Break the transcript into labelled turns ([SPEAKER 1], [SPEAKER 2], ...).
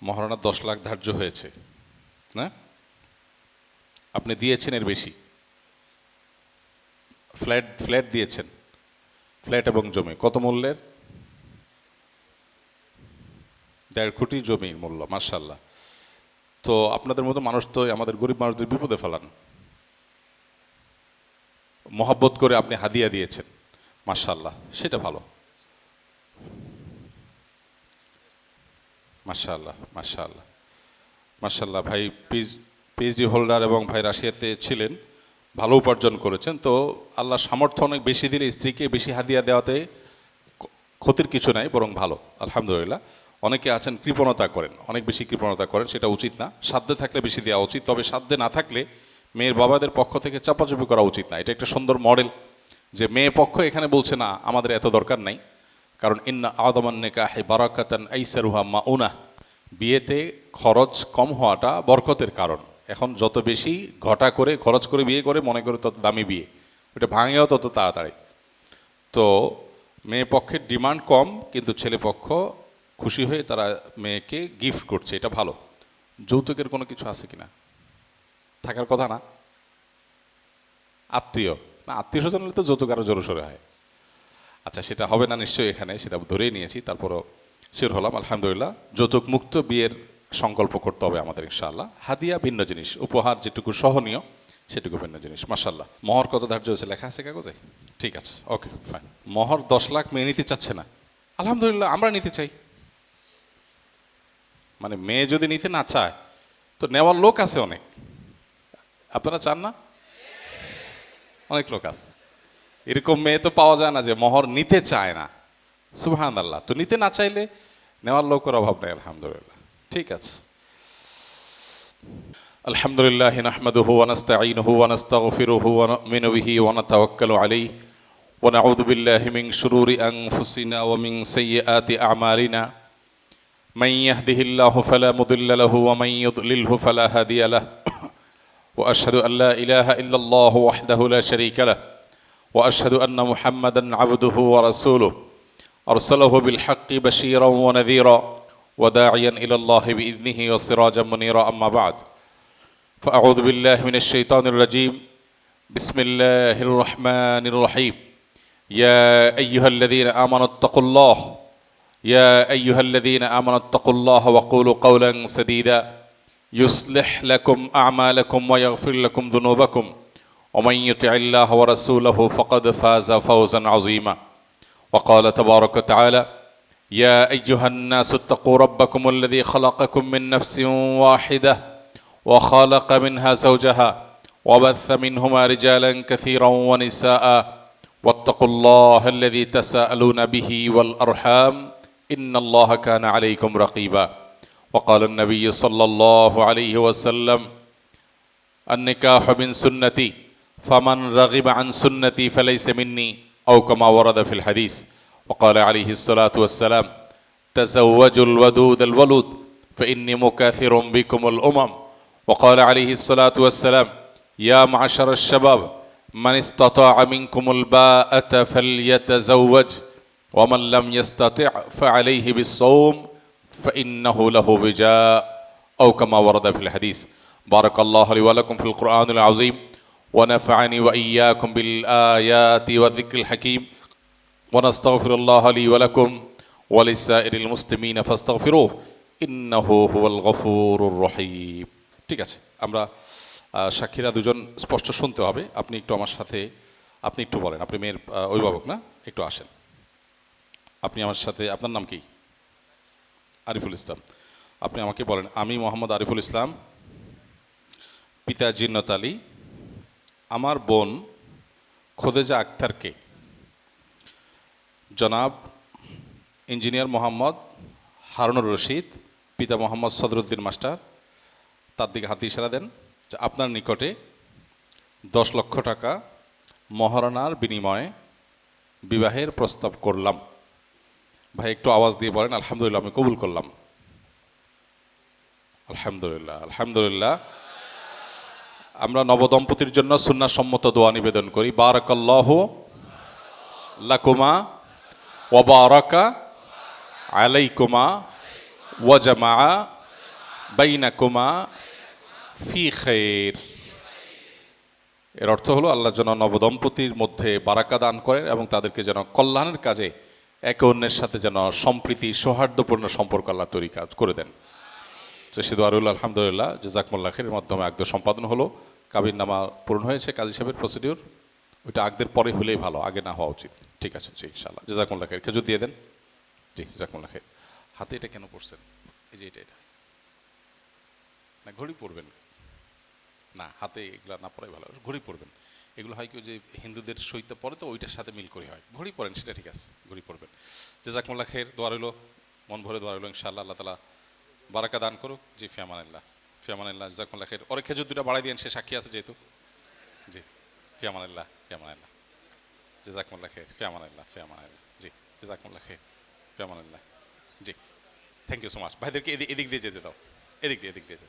[SPEAKER 1] মহারণা 10 লাখ ধার্য হয়েছে না, আপনি দিয়েছেন এর বেশি, ফ্ল্যাট দিয়েছেন, ফ্ল্যাট এবং জমি কত মূল্যের? 1.5 কোটি জমির মূল্য, মাশাআল্লাহ। তো আপনাদের মতো মানুষ তো আমাদের গরিব মানুষদের বিপদে ফেলান, মহব্বত করে আপনি হাদিয়া দিয়েছেন, মাশাআল্লাহ, সেটা ভালো, মাশাআল্লাহ মাশাআল্লাহ মাশাআল্লাহ। ভাই পিএইচডি হোল্ডার এবং ভাই রাশিয়াতে ছিলেন, ভালো উপার্জন করেছেন। তো আল্লাহ সামর্থ্য অনেক বেশি দিলে স্ত্রীকে বেশি হাদিয়া দেওয়াতে ক্ষতির কিছু নাই, বরং ভালো, আলহামদুলিল্লাহ। অনেকে আছেন কৃপণতা করেন, অনেক বেশি কৃপণতা করেন, সেটা উচিত না। সাধ্যে থাকলে বেশি দেওয়া উচিত, তবে সাধ্যে না থাকলে মেয়ের বাবাদের পক্ষ থেকে চাপাচাপি করা উচিত না। এটা একটা সুন্দর মডেল যে মেয়ে পক্ষ এখানে বলছে না আমাদের এত দরকার নাই, কারণ ইন্না আদমান নিকাহি বারাকাতান আইসারুহা মাউনা, বিয়েতে খরচ কম হওয়াটা বরকতের কারণ। এখন যত বেশি ঘটা করে খরচ করে বিয়ে করে মনে করে তত দামি বিয়ে, ওটা ভাঙেও তত তাড়াতাড়ি। তো মেয়ে পক্ষের ডিমান্ড কম, কিন্তু ছেলে পক্ষ খুশি হয়ে তারা মেয়েকে গিফট করছে, এটা ভালো। যৌতুকের কোনো কিছু আছে কিনা? থাকার কথা না। আত্মীয় না, আত্মীয় স্বজন হলে তো যৌতুক আরও জোরে সোরে হয়। আচ্ছা, সেটা হবে না নিশ্চয়ই, এখানে সেটা ধরেই নিয়েছি, তারপরও শিওর হলাম, আলহামদুলিল্লাহ। যৌতুক মুক্ত বিয়ের সংকল্প করতে হবে আমাদের ইনশাআল্লাহ। হাদিয়া ভিন্ন জিনিস, উপহার যেটুকু সহনীয় সেটুকু ভিন্ন জিনিস, মাশাআল্লাহ। মহর কত ধার্য হয়েছে লেখা আছে কাগজে? ঠিক আছে, ওকে ফাইন। মহর 10 লাখ মেয়ে নিতে চাচ্ছে না, আলহামদুলিল্লাহ, আমরা নিতে চাই। মানে মেয়ে যদি নিতে না চায় তো নেওয়ার লোক আছে অনেক, আপনারা চান না? অনেক লোক আছে, এরকম মেয়ে তো পাওয়া যায় না যে মহর নিতে চায় না, সুবহানাল্লাহ। তো নিতে না চাইলে নেওয়ার লোকের অভাব নেই, আলহামদুলিল্লাহ। ঠিক আছে, আলহামদুলিল্লাহ নাহমাদুহু ওয়া নাস্তাঈনুহু ওয়া নাস্তাগফিরুহু ওয়া নু'মিনু বিহি ওয়া নাতাওয়াক্কালু আলাইহি ওয়া নাউযু বিল্লাহি মিন শুরুরি আনফুসিনা ওয়া মিন সাইয়্যাতি আ'মালিনা মান ইয়াহদিহিল্লাহু ফালা মুদিল্লা লাহু ওয়া মান ইউদ্লিলহু ফালা হাদিয়া লাহু ওয়া আশহাদু আল লা ইলাহা ইল্লাল্লাহু ওয়াহদাহু লা শারীকা লাহু ওয়া আশহাদু আন্না মুহাম্মাদান আবদুহু ওয়া রাসূলুহু আরসালাহু বিল হাক্কি বাশীরান ওয়া নাযীরা ওয়া দাঈয়ান ইলাল্লাহি বিইذনিহি ওয়া সিরাজাম মুনীরা, আম্মা বা'দ। فأعوذ بالله من الشيطان الرجيم. بسم الله الرحمن الرحيم. يا أيها الذين آمنوا اتقوا الله يا أيها الذين آمنوا اتقوا الله وقولوا قولا سديدا يصلح لكم أعمالكم ويغفر لكم ذنوبكم ومن يطع الله ورسوله فقد فاز فوزا عظيما. وقال تبارك وتعالى يا أيها الناس اتقوا ربكم الذي خلقكم من نفس واحدة وخلق منها زوجها وبث منهما رجالا كثيرا ونساء واتقوا الله الذي تساءلون به والأرحام إن الله كان عليكم رقيبا. وقال النبي صلى الله عليه وسلم النكاح من سنتي فمن رغب عن سنتي فليس مني أو كما ورد في الحديث. وقال عليه الصلاة والسلام تزوجوا الودود الولود فإني مكاثر بكم الأمم. وقال عليه الصلاة والسلام يا معشر الشباب من استطاع منكم الباءة فليتزوج ومن لم يستطع فعليه بالصوم فإنه له وجاء أو كما ورد في الحديث. بارك الله لي ولكم في القرآن العظيم ونفعني وإياكم بالآيات والذكر الحكيم ونستغفر الله لي ولكم ولسائر المسلمين فاستغفروه إنه هو الغفور الرحيم. ঠিক আছে, আমরা সাক্ষীরা দুজন স্পষ্ট শুনতে হবে। আপনি একটু আমার সাথে, আপনি একটু বলেন, আপনি মেয়ের অভিভাবক না, একটু আসেন। আপনি আমার সাথে, আপনার নাম কি? আরিফুল ইসলাম। আপনি আমাকে বলেন, আমি মোহাম্মদ আরিফুল ইসলাম, পিতা জিন্নত আলী, আমার বোন খোদেজা আক্তারকে জনাব ইঞ্জিনিয়ার মোহাম্মদ হারুনুর রশিদ, পিতা মোহাম্মদ সদরুদ্দিন মাস্টার, তার দিকে হাতে ইশারা দেন যে আপনার নিকটে 10 লক্ষ টাকা মহারণার বিনিময়ে বিবাহের প্রস্তাব করলাম। ভাই একটু আওয়াজ দিয়ে বলেন আলহামদুলিল্লাহ, আমি কবুল করলাম। আলহামদুলিল্লাহ আলহামদুলিল্লাহ। আমরা নবদম্পতির জন্য সুন্নাহসম্মত দোয়া নিবেদন করি। বারাকাল্লাহু লাকুমা ওয়া বারাকা আলাইকুমা ওয়া জামাআ বাইনাকুমা ফি খাইর। এর অর্থ হলো আল্লাহ যেন নবদম্পতির মধ্যে বারাকা দান করেন এবং তাদেরকে যেন কল্যাণের কাজে একে অন্যের সাথে যেন সম্প্রীতি সৌহার্দ্যপূর্ণ সম্পর্ক আল্লাহ তৈরি কাজ করে দেন। চেশিদ আরুল্লাহ আলহামদুলিল্লাহ জাযাকুমুল্লাহ খাইরের মাধ্যমে আকদ সম্পাদন হলো, কাবির নামা পূরণ হয়েছে, কাজী সাহেবের প্রসিডিউর ওইটা আকদের পরে হলেই ভালো, আগে না হওয়া উচিত। ঠিক আছে জি ইনশাআল্লাহ, জাযাকুমুল্লাহ খাইর। খেজুর দিয়ে দেন। জি জাযাকুমুল্লাহ খাইর। হাতে এটা কেন পড়ছেন? এই যে এটা না, ঘড়ি পরবেন না, হাতে এগুলা না পরাই ভালো, ঘড়ি পরবেন। এগুলো হয় কি যে হিন্দুদের সইতে পরে তো ওইটার সাথে মিল করে হয়, ঘড়ি পরেন সেটা ঠিক আছে, ঘড়ি পরবেন। জাযাকুমুল্লাহ খাইর, দোয়া রইল, মন ভরে দোয়া রইল ইনশাআল্লাহ, আল্লাহ তাআলা বারাকা দান করুক। জি ফিয়ামানিল্লাহ, ফিয়ামানিল্লাহ, জাযাকুমুল্লাহ খাইর। ওরে খেজুর দুটো বাড়াই দিয়েন, সে সাক্ষী আছে যেহেতু। জি ফিয়ামানিল্লাহ, ফিয়ামানিল্লাহ, জাযাকুমুল্লাহ খাইর, ফিয়ামানিল্লাহ, ফিয়ামানিল্লাহ। জি জাযাকুমুল্লাহ খাইর, ফিয়ামানিল্লাহ। জি থ্যাংক ইউ সো মাচ। ভাইদেরকে এদিক দিয়ে যেতে দাও, এদিক দিয়ে